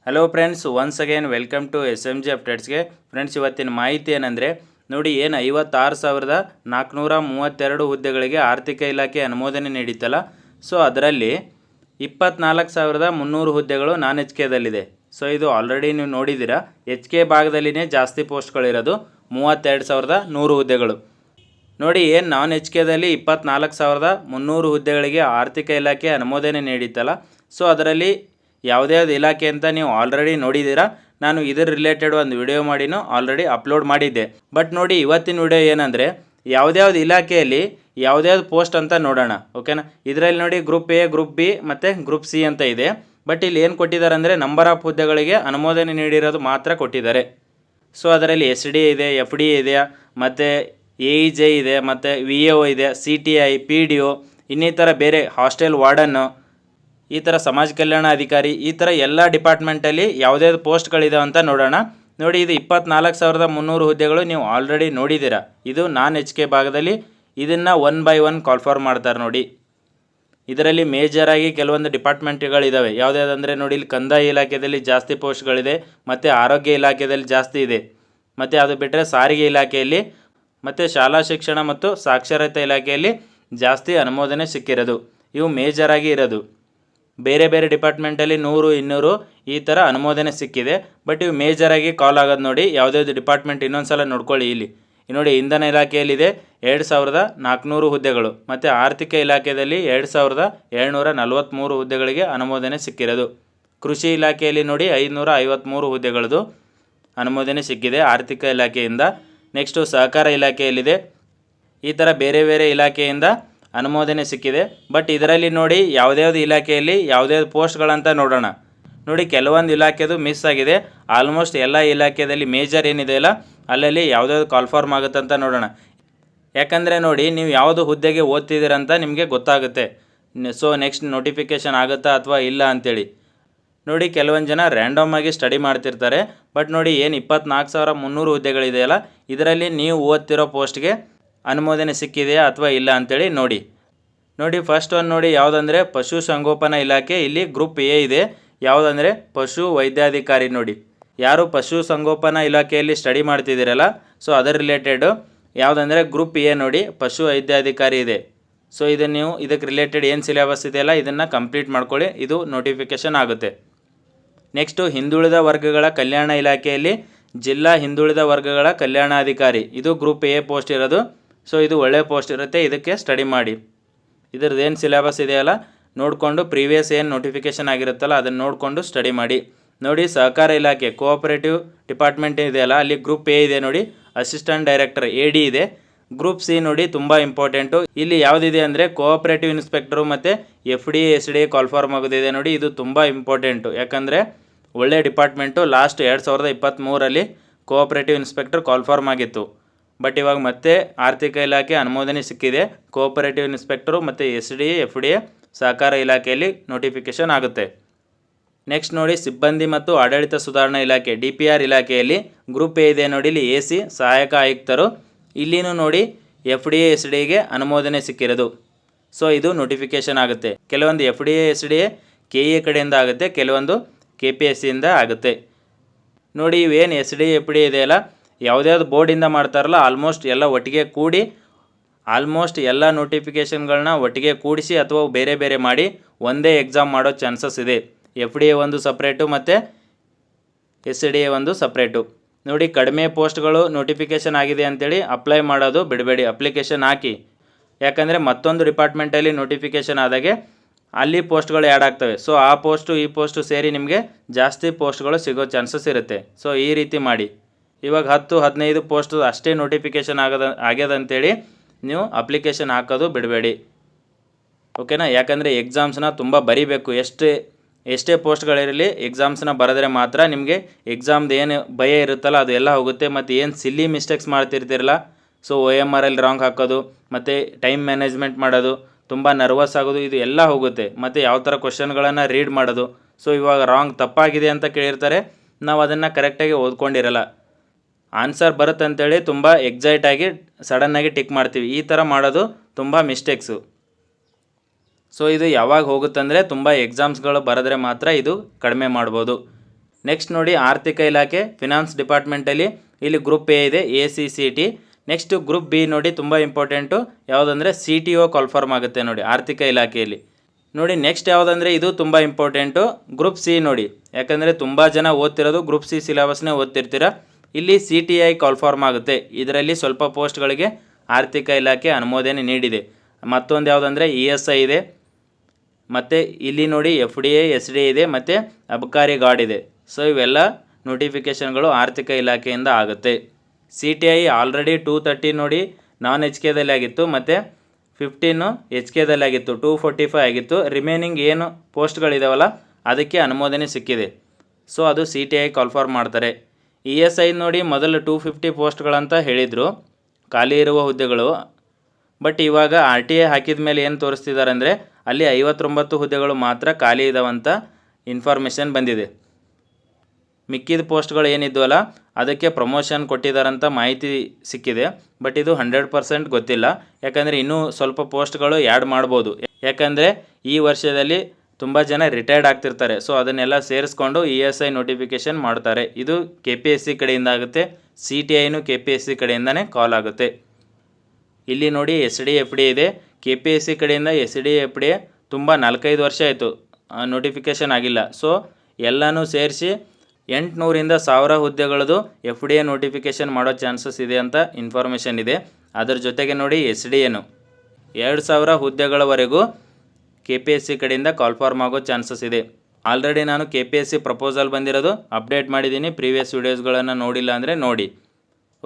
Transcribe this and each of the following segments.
Hello friends, once again welcome to SMG ಅಪ್ಡೇಟ್ಸ್ಗೆ. Friends, ಇವತ್ತಿನ ಮಾಹಿತಿ ಏನಂದರೆ ನೋಡಿ, 56,432 ಹುದ್ದೆಗಳಿಗೆ ಆರ್ಥಿಕ ಇಲಾಖೆ ಅನುಮೋದನೆ ನೀಡಿತ್ತಲ್ಲ. ಸೊ ಅದರಲ್ಲಿ 24,300 ಹುದ್ದೆಗಳು ನಾನ್ ಎಚ್ ಕೆದಲ್ಲಿದೆ. ಸೊ ಇದು ಆಲ್ರೆಡಿ ನೀವು ನೋಡಿದ್ದೀರಾ. ಎಚ್ ಕೆ ಭಾಗದಲ್ಲಿನೇ ಜಾಸ್ತಿ ಪೋಸ್ಟ್ಗಳಿರೋದು, 32,100 ಹುದ್ದೆಗಳು. ನೋಡಿ, ಏನು ನಾನ್ ಎಚ್ ಕೆದಲ್ಲಿ 24,300 ಹುದ್ದೆಗಳಿಗೆ ಆರ್ಥಿಕ ಇಲಾಖೆ ಅನುಮೋದನೆ ನೀಡಿತ್ತಲ್ಲ. ಸೊ ಅದರಲ್ಲಿ ಯಾವುದ್ಯಾವ್ದು ಇಲಾಖೆ ಅಂತ ನೀವು ಆಲ್ರೆಡಿ ನೋಡಿದ್ದೀರಾ. ನಾನು ಇದರ ರಿಲೇಟೆಡ್ ಒಂದು ವಿಡಿಯೋ ಮಾಡಿನೂ ಆಲ್ರೆಡಿ ಅಪ್ಲೋಡ್ ಮಾಡಿದ್ದೆ. ಬಟ್ ನೋಡಿ, ಇವತ್ತಿನ ವಿಡಿಯೋ ಏನಂದರೆ ಯಾವುದ್ಯಾವ್ದು ಇಲಾಖೆಯಲ್ಲಿ ಯಾವುದ್ಯಾವ್ದು ಪೋಸ್ಟ್ ಅಂತ ನೋಡೋಣ. ಓಕೆನಾ. ಇದರಲ್ಲಿ ನೋಡಿ, ಗ್ರೂಪ್ ಎ, ಗ್ರೂಪ್ ಬಿ ಮತ್ತು ಗ್ರೂಪ್ ಸಿ ಅಂತ ಇದೆ. ಬಟ್ ಇಲ್ಲಿ ಏನು ಕೊಟ್ಟಿದ್ದಾರೆ ಅಂದರೆ ನಂಬರ್ ಆಫ್ ಹುದ್ದೆಗಳಿಗೆ ಅನುಮೋದನೆ ನೀಡಿರೋದು ಮಾತ್ರ ಕೊಟ್ಟಿದ್ದಾರೆ. ಸೊ ಅದರಲ್ಲಿ SDA ಇದೆ, FDA ಇದೆ, ಮತ್ತು AEJ ಇದೆ, ಮತ್ತು VAO ಇದೆ, CTI, PDO, ಇನ್ನಿತರ ಬೇರೆ ಹಾಸ್ಟೆಲ್ ವಾರ್ಡನ್ನು, ಈ ಥರ ಸಮಾಜ ಕಲ್ಯಾಣ ಅಧಿಕಾರಿ, ಈ ಥರ ಎಲ್ಲ ಡಿಪಾರ್ಟ್ಮೆಂಟಲ್ಲಿ ಯಾವುದ್ಯಾವ್ದು ಪೋಸ್ಟ್ಗಳಿದಾವೆ ಅಂತ ನೋಡೋಣ. ನೋಡಿ, ಇದು 24,300 ಹುದ್ದೆಗಳು ನೀವು ಆಲ್ರೆಡಿ ನೋಡಿದ್ದೀರಾ. ಇದು ನಾನ್ ಎಚ್ ಕೆ ಭಾಗದಲ್ಲಿ ಇದನ್ನು 1 by 1 ಕಾಲ್ಫಾರ್ ಮಾಡ್ತಾರೆ. ನೋಡಿ, ಇದರಲ್ಲಿ ಮೇಜರಾಗಿ ಕೆಲವೊಂದು ಡಿಪಾರ್ಟ್ಮೆಂಟ್ಗಳಿದ್ದಾವೆ. ಯಾವುದ್ಯಾವುದಂದರೆ ನೋಡಿ, ಇಲ್ಲಿ ಕಂದಾಯ ಇಲಾಖೆಯಲ್ಲಿ ಜಾಸ್ತಿ ಪೋಸ್ಟ್ಗಳಿದೆ, ಮತ್ತು ಆರೋಗ್ಯ ಇಲಾಖೆಯಲ್ಲಿ ಜಾಸ್ತಿ ಇದೆ, ಮತ್ತು ಅದು ಬಿಟ್ಟರೆ ಸಾರಿಗೆ ಇಲಾಖೆಯಲ್ಲಿ ಮತ್ತು ಶಾಲಾ ಶಿಕ್ಷಣ ಮತ್ತು ಸಾಕ್ಷರತೆ ಇಲಾಖೆಯಲ್ಲಿ ಜಾಸ್ತಿ ಅನುಮೋದನೆ ಸಿಕ್ಕಿರೋದು. ಇವು ಮೇಜರಾಗಿ ಇರೋದು. ಬೇರೆ ಬೇರೆ ಡಿಪಾರ್ಟ್ಮೆಂಟಲ್ಲಿ 100, 200 ಈ ಥರ ಅನುಮೋದನೆ ಸಿಕ್ಕಿದೆ. ಬಟ್ ಇವು ಮೇಜರಾಗಿ ಕಾಲ್ ಆಗೋದು. ನೋಡಿ, ಯಾವುದ್ಯಾವ್ದು ಡಿಪಾರ್ಟ್ಮೆಂಟ್ ಇನ್ನೊಂದು ಸಲ ನೋಡ್ಕೊಳ್ಳಿ. ಇಲ್ಲಿ ನೋಡಿ, ಇಂಧನ ಇಲಾಖೆಯಲ್ಲಿದೆ 2,400 ಹುದ್ದೆಗಳು, ಮತ್ತು ಆರ್ಥಿಕ ಇಲಾಖೆಯಲ್ಲಿ 2,743 ಹುದ್ದೆಗಳಿಗೆ ಅನುಮೋದನೆ ಸಿಕ್ಕಿರೋದು. ಕೃಷಿ ಇಲಾಖೆಯಲ್ಲಿ ನೋಡಿ 553 ಹುದ್ದೆಗಳದು ಅನುಮೋದನೆ ಸಿಕ್ಕಿದೆ ಆರ್ಥಿಕ ಇಲಾಖೆಯಿಂದ. ನೆಕ್ಸ್ಟು ಸಹಕಾರ ಇಲಾಖೆಯಲ್ಲಿದೆ. ಈ ಥರ ಬೇರೆ ಬೇರೆ ಇಲಾಖೆಯಿಂದ ಅನುಮೋದನೆ ಸಿಕ್ಕಿದೆ. ಬಟ್ ಇದರಲ್ಲಿ ನೋಡಿ, ಯಾವುದ್ಯಾವ್ದು ಇಲಾಖೆಯಲ್ಲಿ ಯಾವುದ್ಯಾವ್ದು ಪೋಸ್ಟ್ಗಳಂತ ನೋಡೋಣ. ನೋಡಿ, ಕೆಲವೊಂದು ಇಲಾಖೆದು ಮಿಸ್ ಆಗಿದೆ. ಆಲ್ಮೋಸ್ಟ್ ಎಲ್ಲ ಇಲಾಖೆಯಲ್ಲಿ ಮೇಜರ್ ಏನಿದೆಯಲ್ಲ ಅಲ್ಲಲ್ಲಿ ಯಾವುದ್ಯಾವ್ದು ಕಾಲ್ಫಾರ್ಮ್ ಆಗುತ್ತಂತ ನೋಡೋಣ. ಯಾಕಂದರೆ ನೋಡಿ, ನೀವು ಯಾವುದು ಹುದ್ದೆಗೆ ಓದ್ತಿದ್ದೀರಂತ ನಿಮಗೆ ಗೊತ್ತಾಗುತ್ತೆ. ಸೊ ನೆಕ್ಸ್ಟ್ ನೋಟಿಫಿಕೇಷನ್ ಆಗುತ್ತಾ ಅಥವಾ ಇಲ್ಲ ಅಂಥೇಳಿ. ನೋಡಿ, ಕೆಲವೊಂದು ಜನ ರ್ಯಾಂಡಮ್ ಆಗಿ ಸ್ಟಡಿ ಮಾಡ್ತಿರ್ತಾರೆ. ಬಟ್ ನೋಡಿ, ಏನು 24,300 ಹುದ್ದೆಗಳಿದೆಯಲ್ಲ, ಇದರಲ್ಲಿ ನೀವು ಓದ್ತಿರೋ ಪೋಸ್ಟ್ಗೆ ಅನುಮೋದನೆ ಸಿಕ್ಕಿದೆಯಾ ಅಥವಾ ಇಲ್ಲ ಅಂಥೇಳಿ ನೋಡಿ. ಫಸ್ಟ್ ಒಂದು ನೋಡಿ, ಯಾವುದಂದರೆ ಪಶು ಸಂಗೋಪನಾ ಇಲಾಖೆ. ಇಲ್ಲಿ ಗ್ರೂಪ್ ಎ ಇದೆ. ಯಾವುದಂದರೆ ಪಶು ವೈದ್ಯಾಧಿಕಾರಿ. ನೋಡಿ, ಯಾರು ಪಶು ಸಂಗೋಪನಾ ಇಲಾಖೆಯಲ್ಲಿ ಸ್ಟಡಿ ಮಾಡ್ತಿದ್ದೀರಲ್ಲ, ಸೊ ಅದರ ರಿಲೇಟೆಡು ಯಾವುದಂದರೆ ಗ್ರೂಪ್ ಎ ನೋಡಿ, ಪಶು ವೈದ್ಯಾಧಿಕಾರಿ ಇದೆ. ಸೊ ಇದನ್ನು ನೀವು ಇದಕ್ಕೆ ರಿಲೇಟೆಡ್ ಏನು ಸಿಲೆಬಸ್ ಇದೆಯಲ್ಲ ಇದನ್ನು ಕಂಪ್ಲೀಟ್ ಮಾಡ್ಕೊಳ್ಳಿ. ಇದು ನೋಟಿಫಿಕೇಷನ್ ಆಗುತ್ತೆ. ನೆಕ್ಸ್ಟು ಹಿಂದುಳಿದ ವರ್ಗಗಳ ಕಲ್ಯಾಣ ಇಲಾಖೆಯಲ್ಲಿ ಜಿಲ್ಲಾ ಹಿಂದುಳಿದ ವರ್ಗಗಳ ಕಲ್ಯಾಣಾಧಿಕಾರಿ. ಇದು ಗ್ರೂಪ್ ಎ ಪೋಸ್ಟ್ ಇರೋದು. ಸೊ ಇದು ಒಳ್ಳೆಯ ಪೋಸ್ಟ್ ಇರುತ್ತೆ, ಇದಕ್ಕೆ ಸ್ಟಡಿ ಮಾಡಿ. ಇದ್ರದ್ದು ಏನು ಸಿಲೆಬಸ್ ಇದೆಯಲ್ಲ ನೋಡಿಕೊಂಡು, ಪ್ರೀವಿಯಸ್ ಏನು ನೋಟಿಫಿಕೇಷನ್ ಆಗಿರುತ್ತಲ್ಲ ಅದನ್ನು ನೋಡಿಕೊಂಡು ಸ್ಟಡಿ ಮಾಡಿ. ನೋಡಿ, ಸಹಕಾರ ಇಲಾಖೆ ಕೋಆಪರೇಟಿವ್ ಡಿಪಾರ್ಟ್ಮೆಂಟ್ ಇದೆಯಲ್ಲ, ಅಲ್ಲಿ ಗ್ರೂಪ್ ಎ ಇದೆ ನೋಡಿ, ಅಸಿಸ್ಟೆಂಟ್ ಡೈರೆಕ್ಟರ್ AD ಇದೆ. ಗ್ರೂಪ್ ಸಿ ನೋಡಿ, ತುಂಬ ಇಂಪಾರ್ಟೆಂಟು. ಇಲ್ಲಿ ಯಾವುದಿದೆ ಅಂದರೆ ಕೋಆಪರೇಟಿವ್ ಇನ್ಸ್ಪೆಕ್ಟರು ಮತ್ತು FDA, SDA ಕಾಲ್ಫಾರ್ಮ್ ಆಗೋದಿದೆ ನೋಡಿ. ಇದು ತುಂಬ ಇಂಪಾರ್ಟೆಂಟು, ಯಾಕಂದರೆ ಒಳ್ಳೆ ಡಿಪಾರ್ಟ್ಮೆಂಟು. ಲಾಸ್ಟ್ 2023ರಲ್ಲಿ ಕೋಆಪರೇಟಿವ್ ಇನ್ಸ್ಪೆಕ್ಟರ್ ಕಾಲ್ಫಾರ್ಮ್ ಆಗಿತ್ತು. ಬಟ್ ಇವಾಗ ಮತ್ತೆ ಆರ್ಥಿಕ ಇಲಾಖೆ ಅನುಮೋದನೆ ಸಿಕ್ಕಿದೆ. ಕೋಆಪರೇಟಿವ್ ಇನ್ಸ್ಪೆಕ್ಟರು ಮತ್ತು SDA, FDA ಸಹಕಾರ ಇಲಾಖೆಯಲ್ಲಿ ನೋಟಿಫಿಕೇಷನ್ ಆಗುತ್ತೆ. ನೆಕ್ಸ್ಟ್ ನೋಡಿ, ಸಿಬ್ಬಂದಿ ಮತ್ತು ಆಡಳಿತ ಸುಧಾರಣಾ ಇಲಾಖೆ DPR ಇಲಾಖೆಯಲ್ಲಿ ಗ್ರೂಪ್ ಎ ಇದೆ ನೋಡಿ. ಇಲ್ಲಿ AC ಸಹಾಯಕ ಆಯುಕ್ತರು. ಇಲ್ಲಿನೂ ನೋಡಿ FDA, SDAಗೆ ಅನುಮೋದನೆ ಸಿಕ್ಕಿರೋದು. ಸೊ ಇದು ನೋಟಿಫಿಕೇಷನ್ ಆಗುತ್ತೆ. ಕೆಲವೊಂದು FDA, SDA KE ಕಡೆಯಿಂದ ಆಗುತ್ತೆ, ಕೆಲವೊಂದು KPSCಯಿಂದ ಆಗುತ್ತೆ. ನೋಡಿ, ಇವೇನು SDA, FDA ಇದೆಯಲ್ಲ, ಯಾವುದ್ಯಾವ್ದು ಬೋರ್ಡಿಂದ ಮಾಡ್ತಾರಲ್ಲ, ಆಲ್ಮೋಸ್ಟ್ ಎಲ್ಲ ಒಟ್ಟಿಗೆ ಕೂಡಿ, ಆಲ್ಮೋಸ್ಟ್ ಎಲ್ಲ ನೋಟಿಫಿಕೇಷನ್ಗಳನ್ನ ಒಟ್ಟಿಗೆ ಕೂಡಿಸಿ ಅಥವಾ ಬೇರೆ ಬೇರೆ ಮಾಡಿ ಒಂದೇ ಎಕ್ಸಾಮ್ ಮಾಡೋ ಚಾನ್ಸಸ್ ಇದೆ. FDA ಒಂದು ಸಪ್ರೇಟು ಮತ್ತು SDA ಒಂದು ಸಪ್ರೇಟು. ನೋಡಿ, ಕಡಿಮೆ ಪೋಸ್ಟ್ಗಳು ನೋಟಿಫಿಕೇಷನ್ ಆಗಿದೆ ಅಂಥೇಳಿ ಅಪ್ಲೈ ಮಾಡೋದು ಬಿಡಬೇಡಿ. ಅಪ್ಲಿಕೇಶನ್ ಹಾಕಿ. ಯಾಕಂದರೆ ಮತ್ತೊಂದು ಡಿಪಾರ್ಟ್ಮೆಂಟಲ್ಲಿ ನೋಟಿಫಿಕೇಷನ್ ಆದಾಗೆ ಅಲ್ಲಿ ಪೋಸ್ಟ್ಗಳು ಆ್ಯಡ್ ಆಗ್ತವೆ. ಸೊ ಆ ಪೋಸ್ಟು ಈ ಪೋಸ್ಟು ಸೇರಿ ನಿಮಗೆ ಜಾಸ್ತಿ ಪೋಸ್ಟ್ಗಳು ಸಿಗೋ ಚಾನ್ಸಸ್ ಇರುತ್ತೆ. ಸೊ ಈ ರೀತಿ ಮಾಡಿ. ಇವಾಗ 10-15 ಪೋಸ್ಟು ಅಷ್ಟೇ ನೋಟಿಫಿಕೇಷನ್ ಆಗ್ಯದಂತೇಳಿ ನೀವು ಅಪ್ಲಿಕೇಶನ್ ಹಾಕೋದು ಬಿಡಬೇಡಿ. ಓಕೆನಾ. ಯಾಕಂದರೆ ಎಕ್ಸಾಮ್ಸ್ನ ತುಂಬ ಬರಿಬೇಕು. ಎಷ್ಟೇ ಪೋಸ್ಟ್ಗಳಿರಲಿ, ಎಕ್ಸಾಮ್ಸ್ನ ಬರೆದ್ರೆ ಮಾತ್ರ ನಿಮಗೆ ಎಕ್ಸಾಮ್ದು ಏನು ಭಯ ಇರುತ್ತಲ್ಲ ಅದು ಎಲ್ಲ ಹೋಗುತ್ತೆ. ಮತ್ತು ಏನು ಸಿಲ್ಲಿ ಮಿಸ್ಟೇಕ್ಸ್ ಮಾಡ್ತಿರ್ತಿರಲ್ಲ, ಸೊ OMR ಅಲ್ಲಿ ರಾಂಗ್ ಹಾಕೋದು, ಮತ್ತು ಟೈಮ್ ಮ್ಯಾನೇಜ್ಮೆಂಟ್ ಮಾಡೋದು, ತುಂಬ ನರ್ವಸ್ ಆಗೋದು, ಇದು ಎಲ್ಲ ಹೋಗುತ್ತೆ. ಮತ್ತು ಯಾವ ಥರ ಕ್ವಶನ್ಗಳನ್ನು ರೀಡ್ ಮಾಡೋದು. ಸೊ ಇವಾಗ ರಾಂಗ್ ತಪ್ಪಾಗಿದೆ ಅಂತ ಕೇಳಿರ್ತಾರೆ, ನಾವು ಅದನ್ನು ಕರೆಕ್ಟಾಗಿ ಓದ್ಕೊಂಡಿರಲ್ಲ. ಆನ್ಸರ್ ಬರುತ್ತೆ ಅಂತೇಳಿ ತುಂಬ ಎಕ್ಸೈಟಾಗಿ ಸಡನ್ನಾಗಿ ಟಿಕ್ ಮಾಡ್ತೀವಿ. ಈ ಥರ ಮಾಡೋದು ತುಂಬ ಮಿಸ್ಟೇಕ್ಸು. ಸೊ ಇದು ಯಾವಾಗ ಹೋಗುತ್ತಂದರೆ ತುಂಬ ಎಕ್ಸಾಮ್ಸ್ಗಳು ಬರೆದ್ರೆ ಮಾತ್ರ ಇದು ಕಡಿಮೆ ಮಾಡ್ಬೋದು. ನೆಕ್ಸ್ಟ್ ನೋಡಿ ಆರ್ಥಿಕ ಇಲಾಖೆ ಫಿನಾನ್ಸ್ ಡಿಪಾರ್ಟ್ಮೆಂಟಲ್ಲಿ ಇಲ್ಲಿ ಗ್ರೂಪ್ ಎ ಇದೆ ACCT. ನೆಕ್ಸ್ಟ್ ಗ್ರೂಪ್ ಬಿ ನೋಡಿ ತುಂಬ ಇಂಪಾರ್ಟೆಂಟು, ಯಾವುದಂದರೆ CTO ಕಾಲ್ಫಾರ್ಮ್ ಆಗುತ್ತೆ ನೋಡಿ ಆರ್ಥಿಕ ಇಲಾಖೆಯಲ್ಲಿ. ನೋಡಿ ನೆಕ್ಸ್ಟ್ ಯಾವುದಂದರೆ ಇದು ತುಂಬ ಇಂಪಾರ್ಟೆಂಟು, ಗ್ರೂಪ್ ಸಿ ನೋಡಿ. ಯಾಕಂದರೆ ತುಂಬ ಜನ ಓದ್ತಿರೋದು ಗ್ರೂಪ್ ಸಿ ಸಿಲೆಬಸ್ನೇ ಓದ್ತಿರ್ತೀರ. ಇಲ್ಲಿ CTI ಕಾಲ್ಫಾರ್ಮ್ ಆಗುತ್ತೆ. ಇದರಲ್ಲಿ ಸ್ವಲ್ಪ ಪೋಸ್ಟ್ಗಳಿಗೆ ಆರ್ಥಿಕ ಇಲಾಖೆ ಅನುಮೋದನೆ ನೀಡಿದೆ. ಮತ್ತೊಂದು ಯಾವುದಂದರೆ ESI ಇದೆ, ಮತ್ತು ಇಲ್ಲಿ ನೋಡಿ FDA SDA ಇದೆ, ಮತ್ತು ಅಬಕಾರಿ ಗಾರ್ಡ್ ಇದೆ. ಸೊ ಇವೆಲ್ಲ ನೋಟಿಫಿಕೇಷನ್ಗಳು ಆರ್ಥಿಕ ಇಲಾಖೆಯಿಂದ ಆಗುತ್ತೆ. CTI ಆಲ್ರೆಡಿ 230 ನೋಡಿ ನಾನ್ HKದಲ್ಲಿ ಆಗಿತ್ತು, ಮತ್ತು 15 HKದಲ್ಲಿ ಆಗಿತ್ತು, 245 ಆಗಿತ್ತು. ರಿಮೈನಿಂಗ್ ಏನು ಪೋಸ್ಟ್ಗಳಿದಾವಲ್ಲ ಅದಕ್ಕೆ ಅನುಮೋದನೆ ಸಿಕ್ಕಿದೆ. ಸೊ ಅದು CTI ಕಾಲ್ಫಾರ್ಮ್ ಮಾಡ್ತಾರೆ. ESI ನೋಡಿ ಮೊದಲು 250 ಪೋಸ್ಟ್ಗಳಂತ ಹೇಳಿದರು ಖಾಲಿ ಇರುವ ಹುದ್ದೆಗಳು. ಬಟ್ ಇವಾಗ RTI ಹಾಕಿದ ಮೇಲೆ ಏನು ತೋರಿಸ್ತಿದ್ದಾರೆ ಅಂದರೆ ಅಲ್ಲಿ 59 ಹುದ್ದೆಗಳು ಮಾತ್ರ ಖಾಲಿ ಇದಾವಂತ ಇನ್ಫಾರ್ಮೇಷನ್ ಬಂದಿದೆ. ಮಿಕ್ಕಿದ ಪೋಸ್ಟ್ಗಳು ಏನಿದ್ವಲ್ಲ ಅದಕ್ಕೆ ಪ್ರಮೋಷನ್ ಕೊಟ್ಟಿದ್ದಾರಂತ ಮಾಹಿತಿ ಸಿಕ್ಕಿದೆ. ಬಟ್ ಇದು 100% ಗೊತ್ತಿಲ್ಲ, ಯಾಕಂದರೆ ಇನ್ನೂ ಸ್ವಲ್ಪ ಪೋಸ್ಟ್ಗಳು ಆ್ಯಡ್ ಮಾಡ್ಬೋದು. ಯಾಕಂದರೆ ಈ ವರ್ಷದಲ್ಲಿ ತುಂಬ ಜನ ರಿಟೈರ್ಡ್ ಆಗ್ತಿರ್ತಾರೆ. ಸೊ ಅದನ್ನೆಲ್ಲ ಸೇರಿಸ್ಕೊಂಡು ESI ನೋಟಿಫಿಕೇಷನ್ ಮಾಡ್ತಾರೆ. ಇದು KPSC ಕಡೆಯಿಂದ ಆಗುತ್ತೆ, CTIನೂ KPSC ಕಡೆಯಿಂದನೇ ಕಾಲ್ ಆಗುತ್ತೆ. ಇಲ್ಲಿ ನೋಡಿ SDA ಇದೆ. KPSC ಕಡೆಯಿಂದ SDA ತುಂಬ 4-5 ವರ್ಷ ಆಯಿತು ನೋಟಿಫಿಕೇಷನ್ ಆಗಿಲ್ಲ. ಸೊ ಎಲ್ಲನೂ ಸೇರಿಸಿ 800ರಿಂದ 1000 ಹುದ್ದೆಗಳದು FDA ನೋಟಿಫಿಕೇಷನ್ ಮಾಡೋ ಚಾನ್ಸಸ್ ಇದೆ ಅಂತ ಇನ್ಫಾರ್ಮೇಷನ್ ಇದೆ. ಅದರ ಜೊತೆಗೆ ನೋಡಿ SDAನು 2000 ಹುದ್ದೆಗಳವರೆಗೂ KPSC ಕಡೆಯಿಂದ ಕಾಲ್ಫಾರ್ಮ್ ಆಗೋ ಚಾನ್ಸಸ್ ಇದೆ. ಆಲ್ರೆಡಿ ನಾನು KPSC ಪ್ರಪೋಸಲ್ ಬಂದಿರೋದು ಅಪ್ಡೇಟ್ ಮಾಡಿದ್ದೀನಿ. ಪ್ರೀವಿಯಸ್ ವೀಡಿಯೋಸ್ಗಳನ್ನು ನೋಡಿಲ್ಲ ಅಂದರೆ ನೋಡಿ,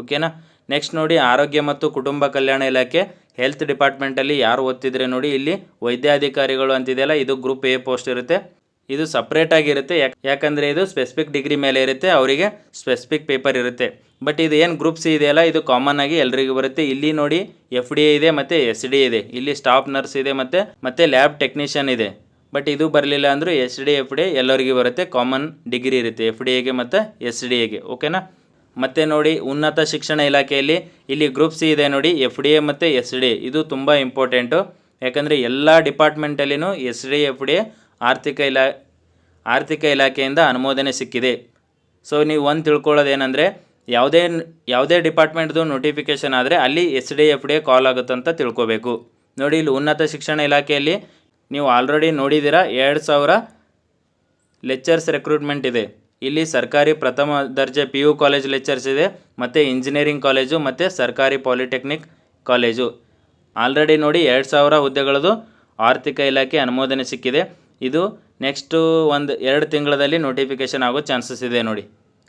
ಓಕೆನಾ. ನೆಕ್ಸ್ಟ್ ನೋಡಿ ಆರೋಗ್ಯ ಮತ್ತು ಕುಟುಂಬ ಕಲ್ಯಾಣ ಇಲಾಖೆ ಹೆಲ್ತ್ ಡಿಪಾರ್ಟ್ಮೆಂಟಲ್ಲಿ ಯಾರು ಓದ್ತಿದ್ರೆ ನೋಡಿ ಇಲ್ಲಿ ವೈದ್ಯಾಧಿಕಾರಿಗಳು ಅಂತಿದೆಯಲ್ಲ, ಇದು ಗ್ರೂಪ್ ಎ ಪೋಸ್ಟ್ ಇರುತ್ತೆ. ಇದು ಸಪ್ರೇಟಾಗಿರುತ್ತೆ, ಯಾಕಂದರೆ ಇದು ಸ್ಪೆಸಿಫಿಕ್ ಡಿಗ್ರಿ ಮೇಲೆ ಇರುತ್ತೆ, ಅವರಿಗೆ ಸ್ಪೆಸಿಫಿಕ್ ಪೇಪರ್ ಇರುತ್ತೆ. ಬಟ್ ಇದು ಏನು ಗ್ರೂಪ್ ಸಿ ಇದೆಯಲ್ಲ ಇದು ಕಾಮನ್ ಆಗಿ ಎಲ್ರಿಗೂ ಬರುತ್ತೆ. ಇಲ್ಲಿ ನೋಡಿ FDA ಇದೆ ಮತ್ತು SDA ಇದೆ. ಇಲ್ಲಿ ಸ್ಟಾಫ್ ನರ್ಸ್ ಇದೆ ಮತ್ತು ಲ್ಯಾಬ್ ಟೆಕ್ನಿಷಿಯನ್ ಇದೆ. ಬಟ್ ಇದು ಬರಲಿಲ್ಲ ಅಂದರೂ SDA FDA ಎಲ್ಲರಿಗೂ ಬರುತ್ತೆ. ಕಾಮನ್ ಡಿಗ್ರಿ ಇರುತ್ತೆ FDAಗೆ ಮತ್ತು SDAಗೆ, ಓಕೆನಾ. ಮತ್ತು ನೋಡಿ ಉನ್ನತ ಶಿಕ್ಷಣ ಇಲಾಖೆಯಲ್ಲಿ ಇಲ್ಲಿ ಗ್ರೂಪ್ ಸಿ ಇದೆ ನೋಡಿ FDA ಮತ್ತು SDA. ಇದು ತುಂಬ ಇಂಪಾರ್ಟೆಂಟು, ಯಾಕಂದರೆ ಎಲ್ಲ ಡಿಪಾರ್ಟ್ಮೆಂಟಲ್ಲಿನೂ SDA FDA ಆರ್ಥಿಕ ಇಲಾಖೆಯಿಂದ ಅನುಮೋದನೆ ಸಿಕ್ಕಿದೆ. ಸೊ ನೀವು ಒಂದು ತಿಳ್ಕೊಳ್ಳೋದೇನೆಂದರೆ ಯಾವುದೇ ಡಿಪಾರ್ಟ್ಮೆಂಟ್ದು ನೋಟಿಫಿಕೇಷನ್ ಆದರೆ ಅಲ್ಲಿ SDA FDA ಕಾಲ್ ಆಗುತ್ತಂತ ತಿಳ್ಕೊಬೇಕು. ನೋಡಿ ಇಲ್ಲಿ ಉನ್ನತ ಶಿಕ್ಷಣ ಇಲಾಖೆಯಲ್ಲಿ ನೀವು ಆಲ್ರೆಡಿ ನೋಡಿದ್ದೀರಾ 2000 ಲೆಕ್ಚರ್ಸ್ ರೆಕ್ರೂಟ್ಮೆಂಟ್ ಇದೆ. ಇಲ್ಲಿ ಸರ್ಕಾರಿ ಪ್ರಥಮ ದರ್ಜೆ PU ಕಾಲೇಜ್ ಲೆಕ್ಚರ್ಸ್ ಇದೆ, ಮತ್ತು ಇಂಜಿನಿಯರಿಂಗ್ ಕಾಲೇಜು ಮತ್ತು ಸರ್ಕಾರಿ ಪಾಲಿಟೆಕ್ನಿಕ್ ಕಾಲೇಜು. ಆಲ್ರೆಡಿ ನೋಡಿ 2000 ಹುದ್ದೆಗಳದು ಆರ್ಥಿಕ ಇಲಾಖೆ ಅನುಮೋದನೆ ಸಿಕ್ಕಿದೆ. ಇದು ನೆಕ್ಸ್ಟು 1-2 ತಿಂಗಳಲ್ಲಿ ನೋಟಿಫಿಕೇಷನ್ ಆಗೋ ಚಾನ್ಸಸ್ ಇದೆ ನೋಡಿ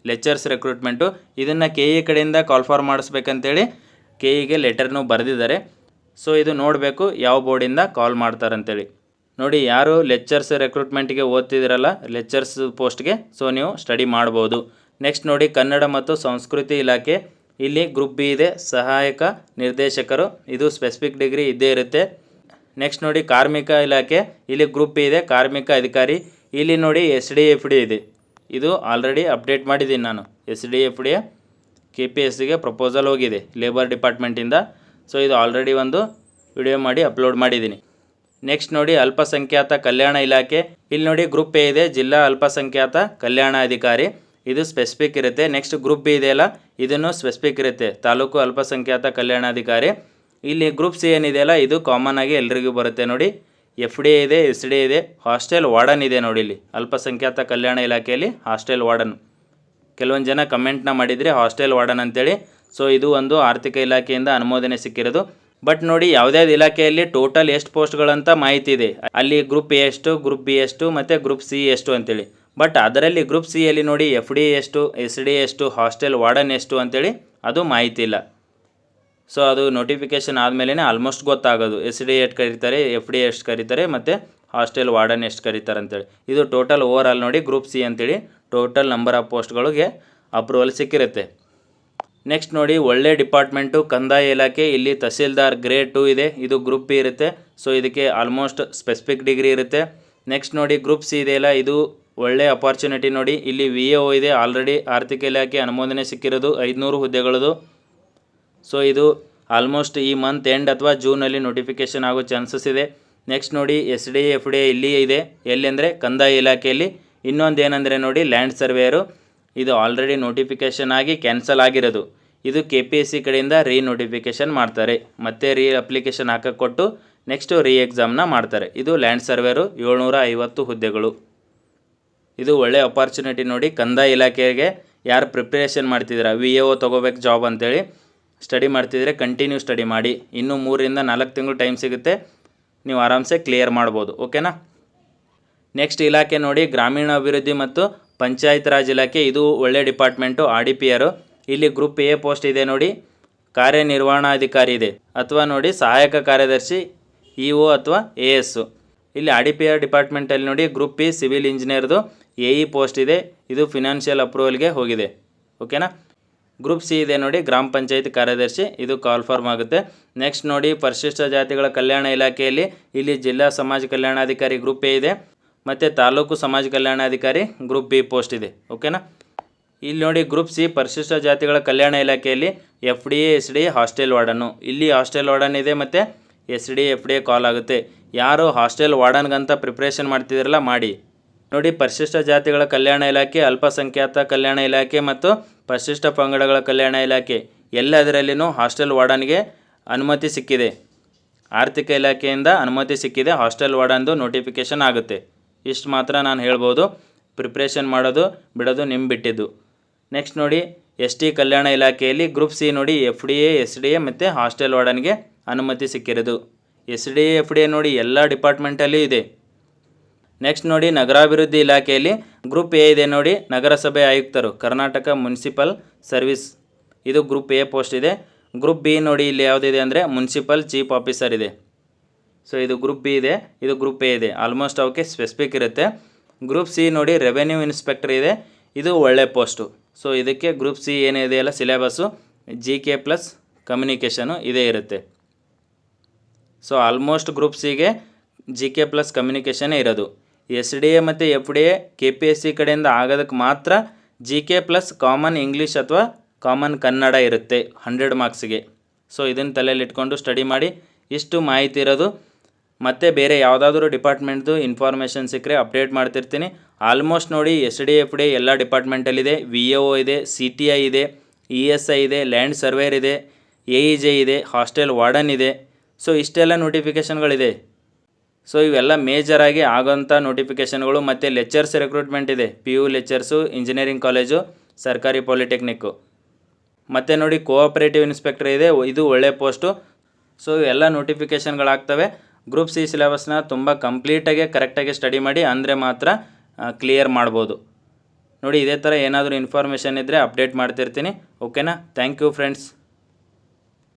ಲೆಕ್ಚರ್ಸ್ ರೆಕ್ರೂಟ್ಮೆಂಟು. ಇದನ್ನು KE ಕಡೆಯಿಂದ ಕಾಲ್ಫಾರ್ಮ್ ಮಾಡಿಸ್ಬೇಕಂತೇಳಿ KEಗೆ ಲೆಟರ್ನೂ ಬರೆದಿದ್ದಾರೆ. ಸೊ ಇದು ನೋಡಬೇಕು ಯಾವ ಬೋರ್ಡಿಂದ ಕಾಲ್ ಮಾಡ್ತಾರಂತೇಳಿ. ನೋಡಿ ಯಾರು ಲೆಕ್ಚರ್ಸ್ ರೆಕ್ರೂಟ್ಮೆಂಟ್ಗೆ ಓದ್ತಿದ್ದೀರಲ್ಲ ಲೆಕ್ಚರ್ಸ್ ಪೋಸ್ಟ್ಗೆ, ಸೊ ನೀವು ಸ್ಟಡಿ ಮಾಡ್ಬೋದು. ನೆಕ್ಸ್ಟ್ ನೋಡಿ ಕನ್ನಡ ಮತ್ತು ಸಂಸ್ಕೃತಿ ಇಲಾಖೆ, ಇಲ್ಲಿ ಗ್ರೂಪ್ ಬಿ ಇದೆ ಸಹಾಯಕ ನಿರ್ದೇಶಕರು. ಇದು ಸ್ಪೆಸಿಫಿಕ್ ಡಿಗ್ರಿ ಇದ್ದೇ ಇರುತ್ತೆ. ನೆಕ್ಸ್ಟ್ ನೋಡಿ ಕಾರ್ಮಿಕ ಇಲಾಖೆ, ಇಲ್ಲಿ ಗ್ರೂಪ್ ಬಿ ಇದೆ ಕಾರ್ಮಿಕ ಅಧಿಕಾರಿ. ಇಲ್ಲಿ ನೋಡಿ SDA FDA ಇದೆ. ಇದು ಆಲ್ರೆಡಿ ಅಪ್ಡೇಟ್ ಮಾಡಿದ್ದೀನಿ ನಾನು. SDA FDA KPSCಗೆ ಪ್ರಪೋಸಲ್ ಹೋಗಿದೆ ಲೇಬರ್ ಡಿಪಾರ್ಟ್ಮೆಂಟಿಂದ. ಸೊ ಇದು ಆಲ್ರೆಡಿ ಒಂದು ವಿಡಿಯೋ ಮಾಡಿ ಅಪ್ಲೋಡ್ ಮಾಡಿದ್ದೀನಿ. ನೆಕ್ಸ್ಟ್ ನೋಡಿ ಅಲ್ಪಸಂಖ್ಯಾತ ಕಲ್ಯಾಣ ಇಲಾಖೆ, ಇಲ್ಲಿ ನೋಡಿ ಗ್ರೂಪ್ ಎ ಇದೆ ಜಿಲ್ಲಾ ಅಲ್ಪಸಂಖ್ಯಾತ ಕಲ್ಯಾಣ ಅಧಿಕಾರಿ. ಇದು ಸ್ಪೆಸಿಫಿಕ್ ಇರುತ್ತೆ. ನೆಕ್ಸ್ಟ್ ಗ್ರೂಪ್ ಬಿ ಇದೆಯಲ್ಲ ಇದನ್ನು ಸ್ಪೆಸಿಫಿಕ್ ಇರುತ್ತೆ ತಾಲೂಕು ಅಲ್ಪಸಂಖ್ಯಾತ ಕಲ್ಯಾಣಾಧಿಕಾರಿ. ಇಲ್ಲಿ ಗ್ರೂಪ್ ಸಿ ಏನಿದೆಯಲ್ಲ ಇದು ಕಾಮನ್ ಆಗಿ ಎಲ್ರಿಗೂ ಬರುತ್ತೆ ನೋಡಿ. FDA ಇದೆ, SDA ಇದೆ, ಹಾಸ್ಟೆಲ್ ವಾರ್ಡನ್ ಇದೆ ನೋಡಿ. ಇಲ್ಲಿ ಅಲ್ಪಸಂಖ್ಯಾತ ಕಲ್ಯಾಣ ಇಲಾಖೆಯಲ್ಲಿ ಹಾಸ್ಟೆಲ್ ವಾರ್ಡನ್, ಕೆಲವೊಂದು ಜನ ಕಮೆಂಟ್ನ ಮಾಡಿದರೆ ಹಾಸ್ಟೆಲ್ ವಾರ್ಡನ್ ಅಂತೇಳಿ. ಸೊ ಇದು ಒಂದು ಆರ್ಥಿಕ ಇಲಾಖೆಯಿಂದ ಅನುಮೋದನೆ ಸಿಕ್ಕಿರೋದು. ಬಟ್ ನೋಡಿ ಯಾವುದ್ಯಾವ್ದು ಇಲಾಖೆಯಲ್ಲಿ ಟೋಟಲ್ ಎಷ್ಟು ಪೋಸ್ಟ್ಗಳಂತ ಮಾಹಿತಿ ಇದೆ. ಅಲ್ಲಿ ಗ್ರೂಪ್ ಎ ಎಷ್ಟು, ಗ್ರೂಪ್ ಬಿ ಎಷ್ಟು ಮತ್ತು ಗ್ರೂಪ್ ಸಿ ಎಷ್ಟು ಅಂತೇಳಿ. ಬಟ್ ಅದರಲ್ಲಿ ಗ್ರೂಪ್ ಸಿಯಲ್ಲಿ ನೋಡಿ FDA ಎಷ್ಟು, SDA ಎಷ್ಟು, ಹಾಸ್ಟೆಲ್ ವಾರ್ಡನ್ ಎಷ್ಟು ಅಂತೇಳಿ ಅದು ಮಾಹಿತಿ ಇಲ್ಲ. ಸೊ ಅದು ನೋಟಿಫಿಕೇಷನ್ ಆದಮೇಲೆ ಆಲ್ಮೋಸ್ಟ್ ಗೊತ್ತಾಗೋದು SDA ಎಷ್ಟು ಕರೀತಾರೆ, FDA ಎಷ್ಟು ಕರೀತಾರೆ ಮತ್ತು ಹಾಸ್ಟೆಲ್ ವಾರ್ಡನ್ ಎಷ್ಟು ಕರೀತಾರೆ ಅಂತೇಳಿ. ಇದು ಟೋಟಲ್ ಓವರ್ ಆಲ್ ನೋಡಿ ಗ್ರೂಪ್ ಸಿ ಅಂತೇಳಿ ಟೋಟಲ್ ನಂಬರ್ ಆಫ್ ಪೋಸ್ಟ್ಗಳಿಗೆ ಅಪ್ರೂವಲ್ ಸಿಕ್ಕಿರುತ್ತೆ. ನೆಕ್ಸ್ಟ್ ನೋಡಿ ಒಳ್ಳೆ ಡಿಪಾರ್ಟ್ಮೆಂಟು ಕಂದಾಯ ಇಲಾಖೆ, ಇಲ್ಲಿ ತಹಸೀಲ್ದಾರ್ ಗ್ರೇಡ್ 2 ಇದೆ. ಇದು ಗ್ರೂಪ್ ಬಿ ಇರುತ್ತೆ. ಸೊ ಇದಕ್ಕೆ ಆಲ್ಮೋಸ್ಟ್ ಸ್ಪೆಸಿಫಿಕ್ ಡಿಗ್ರಿ ಇರುತ್ತೆ. ನೆಕ್ಸ್ಟ್ ನೋಡಿ ಗ್ರೂಪ್ ಸಿ ಇದೆಯಲ್ಲ ಇದು ಒಳ್ಳೆ ಅಪಾರ್ಚುನಿಟಿ ನೋಡಿ. ಇಲ್ಲಿ VAO ಇದೆ, ಆಲ್ರೆಡಿ ಆರ್ಥಿಕ ಇಲಾಖೆ ಅನುಮೋದನೆ ಸಿಕ್ಕಿರೋದು 500 ಹುದ್ದೆಗಳದು. ಸೊ ಇದು ಆಲ್ಮೋಸ್ಟ್ ಈ ಮಂತ್ ಎಂಡ್ ಅಥವಾ ಜೂನಲ್ಲಿ ನೋಟಿಫಿಕೇಷನ್ ಆಗೋ ಚಾನ್ಸಸ್ ಇದೆ. ನೆಕ್ಸ್ಟ್ ನೋಡಿ SDA FDA ಇಲ್ಲಿ ಇದೆ, ಎಲ್ಲಿ ಅಂದರೆ ಕಂದಾಯ ಇಲಾಖೆಯಲ್ಲಿ. ಇನ್ನೊಂದು ಏನಂದರೆ ನೋಡಿ, ಲ್ಯಾಂಡ್ ಸರ್ವೇಯರು ಇದು ಆಲ್ರೆಡಿ ನೋಟಿಫಿಕೇಷನ್ ಆಗಿ ಕ್ಯಾನ್ಸಲ್ ಆಗಿರೋದು. ಇದು KPSC ಕಡೆಯಿಂದ ನೋಟಿಫಿಕೇಷನ್ ಮಾಡ್ತಾರೆ, ಮತ್ತೆ ಅಪ್ಲಿಕೇಶನ್ ಹಾಕಕ್ಕೆ ಕೊಟ್ಟು ನೆಕ್ಸ್ಟು ಎಕ್ಸಾಮ್ನ ಮಾಡ್ತಾರೆ. ಇದು ಲ್ಯಾಂಡ್ ಸರ್ವೇಯರು 750 ಹುದ್ದೆಗಳು. ಇದು ಒಳ್ಳೆ ಅಪಾರ್ಚುನಿಟಿ ನೋಡಿ. ಕಂದಾಯ ಇಲಾಖೆಗೆ ಯಾರು ಪ್ರಿಪ್ರೇಷನ್ ಮಾಡ್ತಿದ್ದೀರಾ, VAO ತೊಗೋಬೇಕು ಜಾಬ್ ಅಂತೇಳಿ ಸ್ಟಡಿ ಮಾಡ್ತಿದ್ರೆ ಕಂಟಿನ್ಯೂ ಸ್ಟಡಿ ಮಾಡಿ. ಇನ್ನೂ 3ರಿಂದ 4 ತಿಂಗಳು ಟೈಮ್ ಸಿಗುತ್ತೆ, ನೀವು ಆರಾಮ್ಸೆ ಕ್ಲಿಯರ್ ಮಾಡ್ಬೋದು. ಓಕೆನಾ. ನೆಕ್ಸ್ಟ್ ಇಲಾಖೆ ನೋಡಿ, ಗ್ರಾಮೀಣ ಅಭಿವೃದ್ಧಿ ಮತ್ತು ಪಂಚಾಯತ್ ರಾಜ್ ಇಲಾಖೆ. ಇದು ಒಳ್ಳೆ ಡಿಪಾರ್ಟ್ಮೆಂಟು. RDPR. ಇಲ್ಲಿ ಗ್ರೂಪ್ A ಪೋಸ್ಟ್ ಇದೆ ನೋಡಿ, ಕಾರ್ಯನಿರ್ವಹಣಾಧಿಕಾರಿ ಇದೆ, ಅಥವಾ ನೋಡಿ ಸಹಾಯಕ ಕಾರ್ಯದರ್ಶಿ EO ಅಥವಾ AS. ಇಲ್ಲಿ RDPR ಡಿಪಾರ್ಟ್ಮೆಂಟಲ್ಲಿ ನೋಡಿ ಗ್ರೂಪ್ B ಸಿವಿಲ್ ಇಂಜಿನಿಯರ್ದು AE ಪೋಸ್ಟ್ ಇದೆ. ಇದು ಫಿನಾನ್ಷಿಯಲ್ ಅಪ್ರೂವಲ್ಗೆ ಹೋಗಿದೆ. ಓಕೆನಾ. ಗ್ರೂಪ್ C ಇದೆ ನೋಡಿ, ಗ್ರಾಮ ಪಂಚಾಯತ್ ಕಾರ್ಯದರ್ಶಿ. ಇದು ಕಾಲ್ ಫಾರ್ಮ್ ಆಗುತ್ತೆ. ನೆಕ್ಸ್ಟ್ ನೋಡಿ, ಪರಿಶಿಷ್ಟ ಜಾತಿಗಳ ಕಲ್ಯಾಣ ಇಲಾಖೆಯಲ್ಲಿ ಇಲ್ಲಿ ಜಿಲ್ಲಾ ಸಮಾಜ ಕಲ್ಯಾಣಾಧಿಕಾರಿ ಗ್ರೂಪ್ A ಇದೆ, ಮತ್ತು ತಾಲೂಕು ಸಮಾಜ ಕಲ್ಯಾಣಾಧಿಕಾರಿ ಗ್ರೂಪ್ B ಪೋಸ್ಟ್ ಇದೆ. ಓಕೆನಾ. ಇಲ್ಲಿ ನೋಡಿ ಗ್ರೂಪ್ C ಪರಿಶಿಷ್ಟ ಜಾತಿಗಳ ಕಲ್ಯಾಣ ಇಲಾಖೆಯಲ್ಲಿ FDA SDA ಹಾಸ್ಟೆಲ್ ವಾರ್ಡನ್ನು. ಇಲ್ಲಿ ಹಾಸ್ಟೆಲ್ ವಾರ್ಡನ್ ಇದೆ, ಮತ್ತು SDA FDA ಕಾಲ್ ಆಗುತ್ತೆ. ಯಾರು ಹಾಸ್ಟೆಲ್ ವಾರ್ಡನ್ಗಂತ ಪ್ರಿಪ್ರೇಷನ್ ಮಾಡ್ತಿದ್ದೀರಲ್ಲ ಮಾಡಿ. ನೋಡಿ, ಪರಿಶಿಷ್ಟ ಜಾತಿಗಳ ಕಲ್ಯಾಣ ಇಲಾಖೆ, ಅಲ್ಪಸಂಖ್ಯಾತ ಕಲ್ಯಾಣ ಇಲಾಖೆ ಮತ್ತು ಪರಿಶಿಷ್ಟ ಪಂಗಡಗಳ ಕಲ್ಯಾಣ ಇಲಾಖೆ ಎಲ್ಲದರಲ್ಲಿನೂ ಹಾಸ್ಟೆಲ್ ವಾರ್ಡನ್ಗೆ ಅನುಮತಿ ಸಿಕ್ಕಿದೆ. ಆರ್ಥಿಕ ಇಲಾಖೆಯಿಂದ ಅನುಮತಿ ಸಿಕ್ಕಿದೆ, ಹಾಸ್ಟೆಲ್ ವಾರ್ಡನ್ದು ನೋಟಿಫಿಕೇಷನ್ ಆಗುತ್ತೆ. ಇಷ್ಟು ಮಾತ್ರ ನಾನು ಹೇಳ್ಬೋದು. ಪ್ರಿಪ್ರೇಷನ್ ಮಾಡೋದು ಬಿಡೋದು ನಿಮ್ಮ ಬಿಟ್ಟಿದ್ದು. ನೆಕ್ಸ್ಟ್ ನೋಡಿ, ST ಕಲ್ಯಾಣ ಇಲಾಖೆಯಲ್ಲಿ ಗ್ರೂಪ್ C ನೋಡಿ, FDA SDA ಮತ್ತು ಹಾಸ್ಟೆಲ್ ವಾರ್ಡನ್ಗೆ ಅನುಮತಿ ಸಿಕ್ಕಿರೋದು. SDA FDA ನೋಡಿ ಎಲ್ಲ ಡಿಪಾರ್ಟ್ಮೆಂಟಲ್ಲಿ ಇದೆ. ನೆಕ್ಸ್ಟ್ ನೋಡಿ, ನಗರಾಭಿವೃದ್ಧಿ ಇಲಾಖೆಯಲ್ಲಿ ಗ್ರೂಪ್ A ಇದೆ ನೋಡಿ, ನಗರಸಭೆ ಆಯುಕ್ತರು, ಕರ್ನಾಟಕ ಮುನ್ಸಿಪಲ್ ಸರ್ವಿಸ್. ಇದು ಗ್ರೂಪ್ A ಪೋಸ್ಟ್ ಇದೆ. ಗ್ರೂಪ್ B ನೋಡಿ, ಇಲ್ಲಿ ಯಾವುದಿದೆ ಅಂದರೆ ಮುನ್ಸಿಪಲ್ ಚೀಫ್ ಆಫೀಸರ್ ಇದೆ. ಸೊ ಇದು ಗ್ರೂಪ್ B ಇದೆ, ಇದು ಗ್ರೂಪ್ A ಇದೆ. ಆಲ್ಮೋಸ್ಟ್ ಅವಕ್ಕೆ ಸ್ಪೆಸಿಫಿಕ್ ಇರುತ್ತೆ. ಗ್ರೂಪ್ C ನೋಡಿ, ರೆವೆನ್ಯೂ ಇನ್ಸ್ಪೆಕ್ಟರ್ ಇದೆ. ಇದು ಒಳ್ಳೆ ಪೋಸ್ಟು. ಸೊ ಇದಕ್ಕೆ ಗ್ರೂಪ್ C ಏನಿದೆಯಲ್ಲ ಸಿಲೆಬಸ್ಸು GK ಪ್ಲಸ್ ಕಮ್ಯುನಿಕೇಷನು ಇದೇ ಇರುತ್ತೆ. ಸೊ ಆಲ್ಮೋಸ್ಟ್ ಗ್ರೂಪ್ Cಗೆ GK ಪ್ಲಸ್ ಕಮ್ಯುನಿಕೇಷನೇ ಇರೋದು. SDA ಮತ್ತು FDA KPSC ಕಡೆಯಿಂದ ಆಗೋದಕ್ಕೆ ಮಾತ್ರ GK ಪ್ಲಸ್ ಕಾಮನ್ ಇಂಗ್ಲೀಷ್ ಅಥವಾ ಕಾಮನ್ ಕನ್ನಡ ಇರುತ್ತೆ 100 ಮಾರ್ಕ್ಸಿಗೆ. ಸೊ ಇದನ್ನು ತಲೆಯಲ್ಲಿ ಇಟ್ಕೊಂಡು ಸ್ಟಡಿ ಮಾಡಿ. ಇಷ್ಟು ಮಾಹಿತಿ ಇರೋದು. ಮತ್ತು ಬೇರೆ ಯಾವುದಾದ್ರೂ ಡಿಪಾರ್ಟ್ಮೆಂಟ್ದು ಇನ್ಫಾರ್ಮೇಷನ್ ಸಿಕ್ಕರೆ ಅಪ್ಡೇಟ್ ಮಾಡ್ತಿರ್ತೀನಿ. ಆಲ್ಮೋಸ್ಟ್ ನೋಡಿ, SDA FDA ಎಲ್ಲ ಡಿಪಾರ್ಟ್ಮೆಂಟಲ್ಲಿದೆ. VAO ಇದೆ, CTI ಇದೆ, ESI ಇದೆ, ಲ್ಯಾಂಡ್ ಸರ್ವೇಯರ್ ಇದೆ, AEJ ಇದೆ, ಹಾಸ್ಟೆಲ್ ವಾರ್ಡನ್ ಇದೆ. ಸೊ ಇಷ್ಟೆಲ್ಲ ನೋಟಿಫಿಕೇಷನ್ಗಳಿದೆ. ಸೊ ಇವೆಲ್ಲ ಮೇಜರಾಗಿ ಆಗೋಂಥ ನೋಟಿಫಿಕೇಷನ್ಗಳು. ಮತ್ತು ಲೆಕ್ಚರ್ಸ್ ರಿಕ್ರೂಟ್ಮೆಂಟ್ ಇದೆ, PU ಲೆಕ್ಚರ್ಸು, ಇಂಜಿನಿಯರಿಂಗ್ ಕಾಲೇಜು, ಸರ್ಕಾರಿ ಪಾಲಿಟೆಕ್ನಿಕ್ಕು. ಮತ್ತು ನೋಡಿ, ಕೋಆಪರೇಟಿವ್ ಇನ್ಸ್ಪೆಕ್ಟರ್ ಇದೆ, ಇದು ಒಳ್ಳೆ ಪೋಸ್ಟು. ಸೊ ಇವೆಲ್ಲ ನೋಟಿಫಿಕೇಷನ್ಗಳಾಗ್ತವೆ. ಗ್ರೂಪ್ C ಸಿಲೆಬಸ್ನ ತುಂಬ ಕಂಪ್ಲೀಟಾಗಿ ಕರೆಕ್ಟಾಗಿ ಸ್ಟಡಿ ಮಾಡಿ, ಅಂದರೆ ಮಾತ್ರ ಕ್ಲಿಯರ್ ಮಾಡ್ಬೋದು. ನೋಡಿ, ಇದೇ ಥರ ಏನಾದರೂ ಇನ್ಫಾರ್ಮೇಷನ್ ಇದ್ದರೆ ಅಪ್ಡೇಟ್ ಮಾಡ್ತಿರ್ತೀನಿ. ಓಕೆನಾ. Thank you friends.